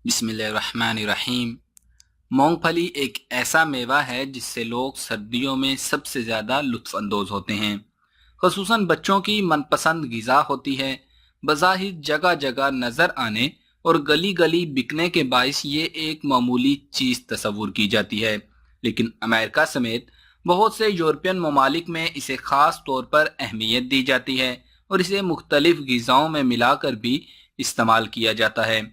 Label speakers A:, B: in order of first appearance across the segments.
A: बिस्मिल्लाहिर्रहमानिर्रहीम। मूंगफली एक ऐसा मेवा है जिससे लोग सर्दियों में सबसे ज़्यादा लुत्फ़ अंदोज़ होते हैं। ख़ुसूसन बच्चों की मनपसंद ग़िज़ा होती है। बज़ाहिर जगह जगह नज़र आने और गली गली बिकने के बाइस ये एक मामूली चीज़ तस्वुर की जाती है, लेकिन अमेरिका समेत बहुत से यूरोपियन ममालिक में इसे ख़ास तौर पर अहमियत दी जाती है और इसे मुख्तलिफ़ ग़िज़ाओं में मिलाकर भी इस्तेमाल किया जाता है।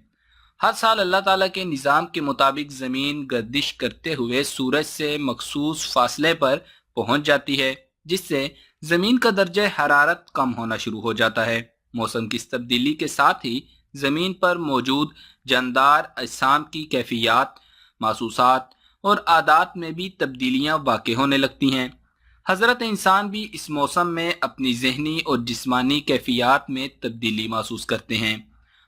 A: हर साल अल्लाह ताला के निज़ाम के मुताबिक ज़मीन गर्दिश करते हुए सूरज से मखसूस फासले पर पहुंच जाती है, जिससे ज़मीन का दर्जा हरारत कम होना शुरू हो जाता है। मौसम की इस तब्दीली के साथ ही ज़मीन पर मौजूद जानदार अजसाम की कैफियत, महसूसात और आदात में भी तब्दीलियाँ वाक़ होने लगती हैं। हज़रत इंसान भी इस मौसम में अपनी ज़हनी और जिस्मानी कैफियत में तब्दीली महसूस करते हैं।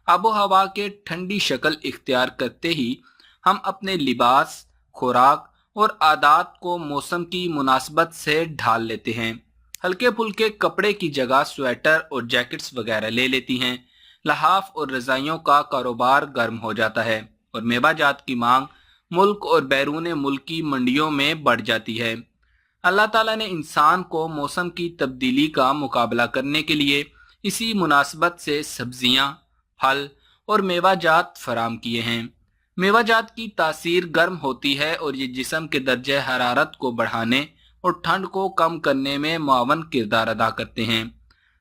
A: आबो हवा के ठंडी शक्ल इख्तियार करते ही हम अपने लिबास, खुराक और आदात को मौसम की मुनासबत से ढाल लेते हैं। हल्के फुल्के कपड़े की जगह स्वेटर और जैकेट्स वगैरह ले लेती हैं। लहाफ और रज़ाइयों का कारोबार गर्म हो जाता है और मेवा जात की मांग मुल्क और बैरून मुल्क की मंडियों में बढ़ जाती है। अल्लाह ताला ने इंसान को मौसम की तब्दीली का मुकाबला करने के लिए इसी मुनासबत से सब्जियां, फल और मेवा जात फराम किए हैं। मेवा जात की तासीर गर्म होती है और ये जिस्म के दर्जे हरारत को बढ़ाने और ठंड को कम करने में मुआवन किरदार अदा करते हैं।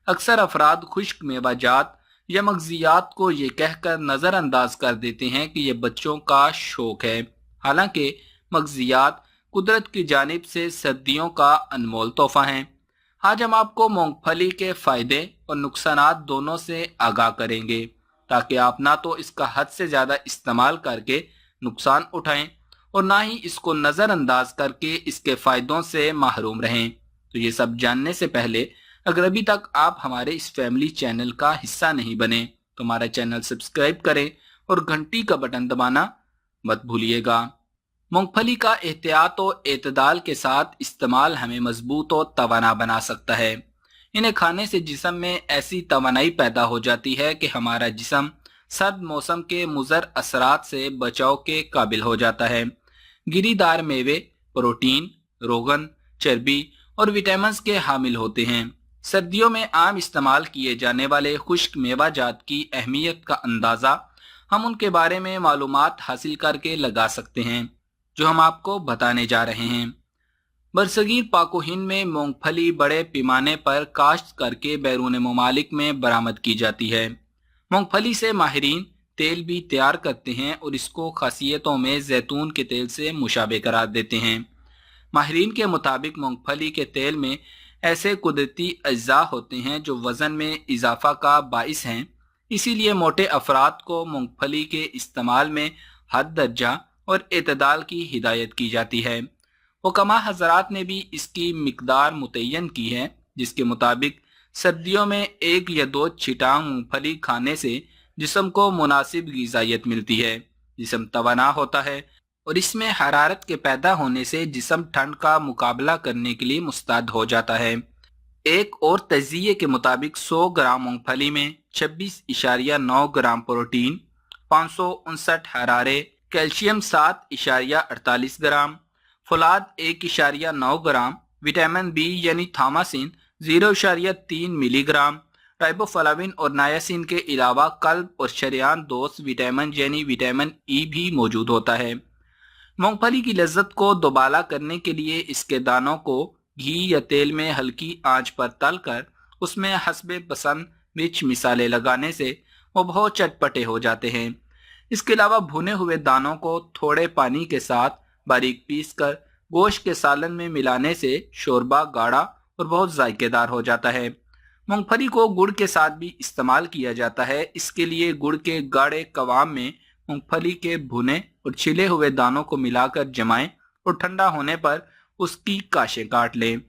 A: अक्सर अफराद खुश्क मेवा जात या मगजियात को ये कहकर नज़रअंदाज कर देते हैं कि ये बच्चों का शौक है, हालांकि मगजियात कुदरत की जानिब से सर्दियों का अनमोल तोहफा हैं। आज हम आपको मूंगफली के फ़ायदे और नुकसानात दोनों से आगाह करेंगे, ताकि आप ना तो इसका हद से ज़्यादा इस्तेमाल करके नुकसान उठाएं और ना ही इसको नज़रअंदाज करके इसके फ़ायदों से महरूम रहें। तो ये सब जानने से पहले अगर अभी तक आप हमारे इस फैमिली चैनल का हिस्सा नहीं बने तो हमारा चैनल सब्सक्राइब करें और घंटी का बटन दबाना मत भूलिएगा। मूंगफली का एहतियात और एतदाल के साथ इस्तेमाल हमें मजबूत और तवाना बना सकता है। इन्हें खाने से जिस्म में ऐसी तवानाई पैदा हो जाती है कि हमारा जिस्म सर्द मौसम के मुज़र असरात से बचाव के काबिल हो जाता है। गिरीदार मेवे प्रोटीन, रोगन, चर्बी और विटामिन के हामिल होते हैं। सर्दियों में आम इस्तेमाल किए जाने वाले खुश्क मेवा जात की अहमियत का अंदाज़ा हम उनके बारे में मालूमात हासिल करके लगा सकते हैं, जो हम आपको बताने जा रहे हैं। बरसगीर पाको हिंद में मूंगफली बड़े पैमाने पर काश्त करके बैरून ममालिक में बरामद की जाती है। मूंगफली से माहिरीन तेल भी तैयार करते हैं और इसको खासियतों में जैतून के तेल से मुशाबे करार देते हैं। माहिरीन के मुताबिक मूंगफली के तेल में ऐसे कुदरती अज्जा होते हैं जो वज़न में इजाफा का बाइस हैं, इसीलिए मोटे अफराद को मूंगफली के इस्तेमाल में हद दर्जा और एतदाल की हिदायत की जाती है। हुक्मा हजरात ने भी इसकी मिकदार मुतय्यन की है, जिसके मुताबिक सर्दियों में 1 या 2 छिटांग मूंगफली खाने से जिस्म को मुनासिब ग़िज़ाइयत मिलती है, जिस्म तवाना होता है और इसमें हरारत के पैदा होने से जिस्म ठंड का मुकाबला करने के लिए मुस्तैद हो जाता है। एक और तजिए के मुताबिक 100 ग्राम मूंगफली में 26.9 ग्राम प्रोटीन, 559 हरारे, कैल्शियम 7.48 ग्राम, फुलाद 1.9 ग्राम, विटामिन बी यानी थामासिन 0.3 मिलीग्राम, राइबोफ्लाविन और नायासिन के अलावा कल्ब और शरेयान दोस्त विटामिन यानी विटामिन ई भी मौजूद होता है। मूंगफली की लज्जत को दोबाला करने के लिए इसके दानों को घी या तेल में हल्की आंच पर तलकर उसमें हस्बे पसंद मिर्च मिसाले लगाने से वो बहुत चटपटे हो जाते हैं। इसके अलावा भुने हुए दानों को थोड़े पानी के साथ बारीक पीसकर गोश्त के सालन में मिलाने से शोरबा गाढ़ा और बहुत जायकेदार हो जाता है। मूंगफली को गुड़ के साथ भी इस्तेमाल किया जाता है। इसके लिए गुड़ के गाढ़े कवाम में मूंगफली के भुने और छिले हुए दानों को मिलाकर जमाएं और ठंडा होने पर उसकी काशें काट लें।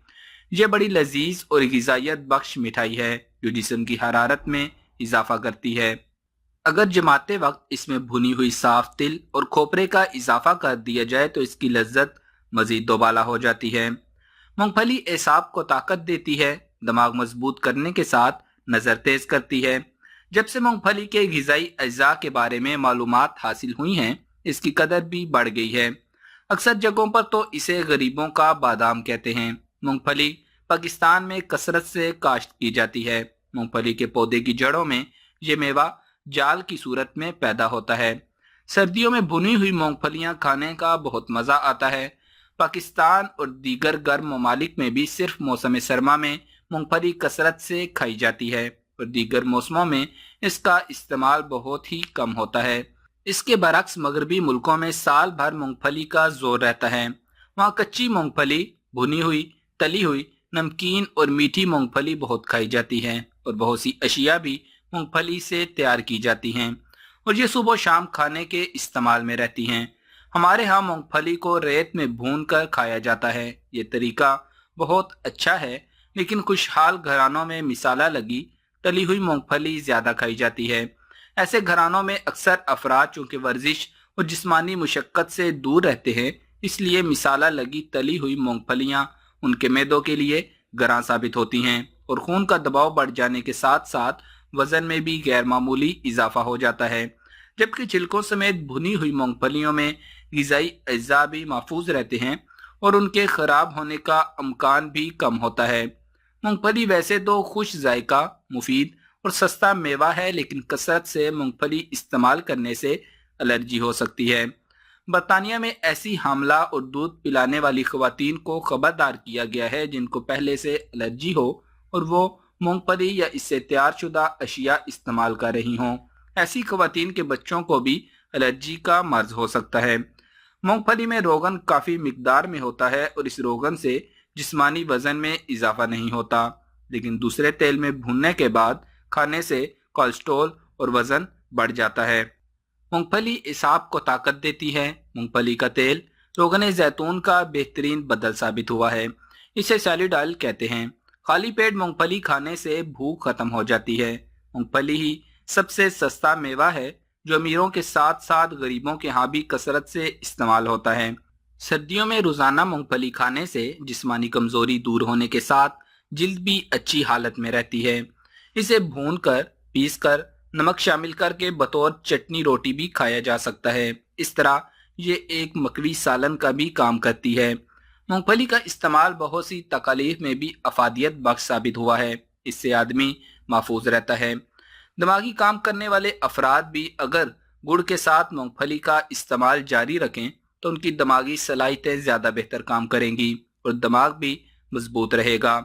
A: यह बड़ी लजीज और ग़िज़ाइयत बख्श मिठाई है जो जिस्म की हरारत में इजाफा करती है। अगर जमाते वक्त इसमें भुनी हुई साफ तिल और खोपरे का इजाफा कर दिया जाए तो इसकी लज्जत मजीद दोबाला हो जाती है। मूंगफली एसाब को ताकत देती है, दिमाग मजबूत करने के साथ नज़र तेज करती है। جب سے مونگ پھلی کے غذائی اجزاء کے بارے میں معلومات حاصل ہوئی ہیں، اس کی قدر بھی بڑھ گئی ہے۔ اکثر جگہوں پر تو اسے غریبوں کا بادام کہتے ہیں۔ مونگ پھلی پاکستان میں کثرت سے کاشت کی جاتی ہے۔ مونگ پھلی کے پودے کی جڑوں میں یہ میوہ جال کی صورت میں پیدا ہوتا ہے۔ سردیوں میں بھنی ہوئی مونگ پھلیاں کھانے کا بہت مزہ آتا ہے۔ پاکستان اور دیگر گرم ممالک میں بھی صرف موسم سرما میں مونگ پھلی کثرت سے کھائی جاتی ہے اور دیگر موسموں میں اس کا استعمال بہت ہی کم ہوتا ہے۔ اس کے برعکس مغربی ملکوں میں سال بھر مونگ پھلی کا زور رہتا ہے۔ وہاں کچی مونگ پھلی، بھنی ہوئی، تلی ہوئی، نمکین اور میٹھی مونگ پھلی بہت کھائی جاتی ہے اور بہت سی اشیاء بھی مونگ پھلی سے تیار کی جاتی ہیں اور یہ صبح و شام کھانے کے استعمال میں رہتی ہیں۔ ہمارے ہاں مونگ پھلی کو ریت میں بھون کر کھایا جاتا ہے۔ یہ طریقہ بہت اچھا ہے، لیکن خوشحال گھرانوں میں مسالہ لگی تلی ہوئی مونگ پھلی زیادہ کھائی جاتی ہے۔ ایسے گھرانوں میں اکثر افراد چونکہ ورزش اور جسمانی مشقت سے دور رہتے ہیں، اس لیے مسالہ لگی تلی ہوئی مونگ پھلیاں ان کے معدوں کے لیے گراں ثابت ہوتی ہیں اور خون کا دباؤ بڑھ جانے کے ساتھ ساتھ وزن میں بھی غیر معمولی اضافہ ہو جاتا ہے۔ جبکہ چھلکوں سمیت بھنی ہوئی مونگ پھلیوں میں غذائی اجزاء بھی محفوظ رہتے ہیں اور ان کے خراب ہونے کا امکان بھی کم ہوتا ہے۔ مونگ پھلی ویسے تو خوش ذائقہ، مفید اور سستا میوہ ہے، لیکن کثرت سے مونگ پھلی استعمال کرنے سے الرجی ہو سکتی ہے۔ برطانیہ میں ایسی حاملہ اور دودھ پلانے والی خواتین کو خبردار کیا گیا ہے جن کو پہلے سے الرجی ہو اور وہ مونگ پھلی یا اس سے تیار شدہ اشیاء استعمال کر رہی ہوں۔ ایسی خواتین کے بچوں کو بھی الرجی کا مرض ہو سکتا ہے۔ مونگ پھلی میں روغن کافی مقدار میں ہوتا ہے اور اس روغن سے جسمانی وزن میں اضافہ نہیں ہوتا، لیکن دوسرے تیل میں بھوننے کے بعد کھانے سے کولیسٹرول اور وزن بڑھ جاتا ہے۔ مونگ پھلی اعصاب کو طاقت دیتی ہے۔ مونگ پھلی کا تیل روغن زیتون کا بہترین بدل ثابت ہوا ہے۔ اسے سیلڈ آئل کہتے ہیں۔ خالی پیٹ مونگ پھلی کھانے سے بھوک ختم ہو جاتی ہے۔ مونگ پھلی ہی سب سے سستا میوہ ہے جو امیروں کے ساتھ ساتھ غریبوں کے ہاں بھی کثرت سے استعمال ہوتا ہے۔ سردیوں میں روزانہ مونگ پھلی کھانے سے جسمانی کمزوری دور ہونے کے ساتھ جلد بھی اچھی حالت میں رہتی ہے۔ اسے بھون کر، پیس کر، نمک شامل کر کے بطور چٹنی روٹی بھی کھایا جا سکتا ہے۔ اس طرح یہ ایک مکوی سالن کا بھی کام کرتی ہے۔ مونگ پھلی کا استعمال بہت سی تکالیف میں بھی افادیت بخش ثابت ہوا ہے۔ اس سے آدمی محفوظ رہتا ہے۔ دماغی کام کرنے والے افراد بھی اگر گڑ کے ساتھ مونگ پھلی کا استعمال جاری رکھیں تو ان کی دماغی صلاحیتیں زیادہ بہتر کام کریں گی اور دماغ بھی مضبوط رہے گا۔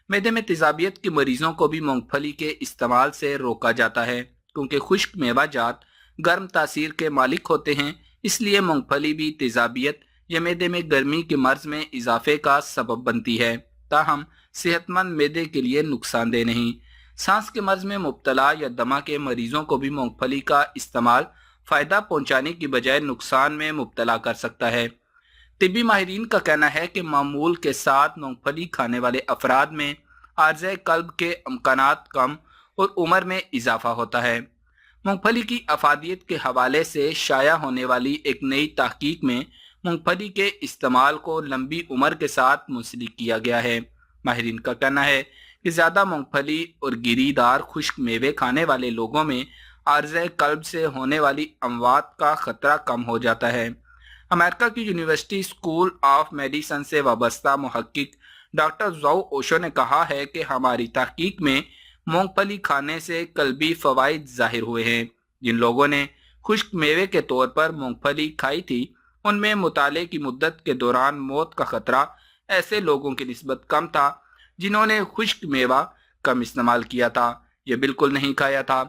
A: معدے میں تیزابیت کے مریضوں کو بھی مونگ پھلی کے استعمال سے روکا جاتا ہے، کیونکہ خشک میوہ جات گرم تاثیر کے مالک ہوتے ہیں۔ اس لیے مونگ پھلی بھی تیزابیت یا معدے میں گرمی کے مرض میں اضافے کا سبب بنتی ہے، تاہم صحت مند معدے کے لیے نقصان دہ نہیں۔ سانس کے مرض میں مبتلا یا دمہ کے مریضوں کو بھی مونگ پھلی کا استعمال فائدہ پہنچانے کی بجائے نقصان میں مبتلا کر سکتا ہے۔ طبی ماہرین کا کہنا ہے کہ معمول کے ساتھ مونگ پھلی کھانے والے افراد میں عارضہ قلب کے امکانات کم اور عمر میں اضافہ ہوتا ہے۔ مونگ پھلی کی افادیت کے حوالے سے شائع ہونے والی ایک نئی تحقیق میں مونگ پھلی کے استعمال کو لمبی عمر کے ساتھ منسلک کیا گیا ہے۔ ماہرین کا کہنا ہے کہ زیادہ مونگ پھلی اور گری دار خشک میوے کھانے والے لوگوں میں عارضہ قلب سے ہونے والی اموات کا خطرہ کم ہو جاتا ہے۔ امریکہ کی یونیورسٹی اسکول آف میڈیسن سے وابستہ محقق ڈاکٹر زاؤ اوشو نے کہا ہے کہ ہماری تحقیق میں مونگ پھلی کھانے سے قلبی فوائد ظاہر ہوئے ہیں۔ جن لوگوں نے خشک میوے کے طور پر مونگ پھلی کھائی تھی، ان میں مطالعے کی مدت کے دوران موت کا خطرہ ایسے لوگوں کی نسبت کم تھا جنہوں نے خشک میوہ کم استعمال کیا تھا یا بالکل نہیں کھایا تھا۔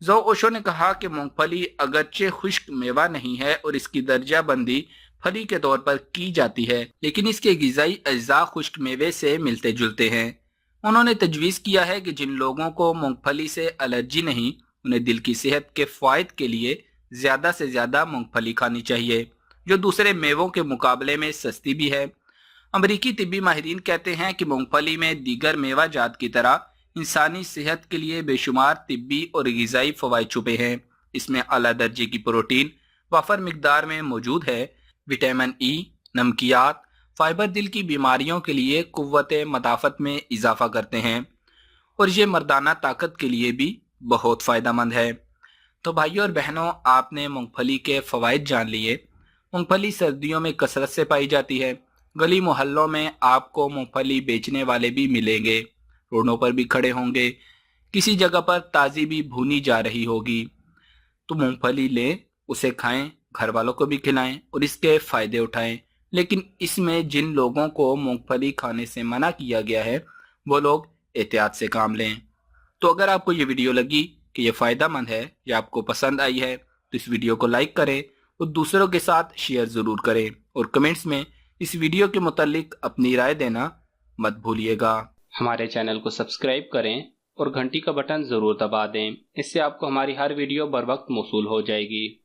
A: زو اوشو نے کہا کہ مونگ پھلی اگرچہ خشک میوہ نہیں ہے اور اس کی درجہ بندی پھلی کے طور پر کی جاتی ہے، لیکن اس کے غذائی اجزاء خشک میوے سے ملتے جلتے ہیں۔ انہوں نے تجویز کیا ہے کہ جن لوگوں کو مونگ پھلی سے الرجی نہیں، انہیں دل کی صحت کے فوائد کے لیے زیادہ سے زیادہ مونگ پھلی کھانی چاہیے، جو دوسرے میووں کے مقابلے میں سستی بھی ہے۔ امریکی طبی ماہرین کہتے ہیں کہ مونگ پھلی میں دیگر میوہ جات کی طرح انسانی صحت کے لیے بے شمار طبی اور غذائی فوائد چھپے ہیں۔ اس میں اعلیٰ درجے کی پروٹین وافر مقدار میں موجود ہے، وٹامن ای، نمکیات، فائبر دل کی بیماریوں کے لیے قوت مدافعت میں اضافہ کرتے ہیں اور یہ مردانہ طاقت کے لیے بھی बहुत फ़ायदा मंद है। तो भाइयों और बहनों, आपने मूंगफली के फ़वाइद जान लिए। मूंगफली सर्दियों में कसरत से पाई जाती है। गली मोहल्लों में आपको मूंगफली बेचने वाले भी मिलेंगे, रोडों पर भी खड़े होंगे, किसी जगह पर ताज़ी भी भुनी जा रही होगी। तो मूंगफली लें, उसे खाएं, घर वालों को भी खिलाएं और इसके फ़ायदे उठाएं। लेकिन इसमें जिन लोगों को मूंगफली खाने से मना किया गया है, वो लोग एहतियात से काम लें। तो अगर आपको ये वीडियो लगी कि ये फ़ायदा मंद है या आपको पसंद आई है, तो इस वीडियो को लाइक करें और दूसरों के साथ शेयर ज़रूर करें और कमेंट्स में इस वीडियो के मुतालिक अपनी राय देना मत भूलिएगा। हमारे चैनल को सब्सक्राइब करें और घंटी का बटन ज़रूर दबा दें, इससे आपको हमारी हर वीडियो बर वक्त मौसूल हो जाएगी।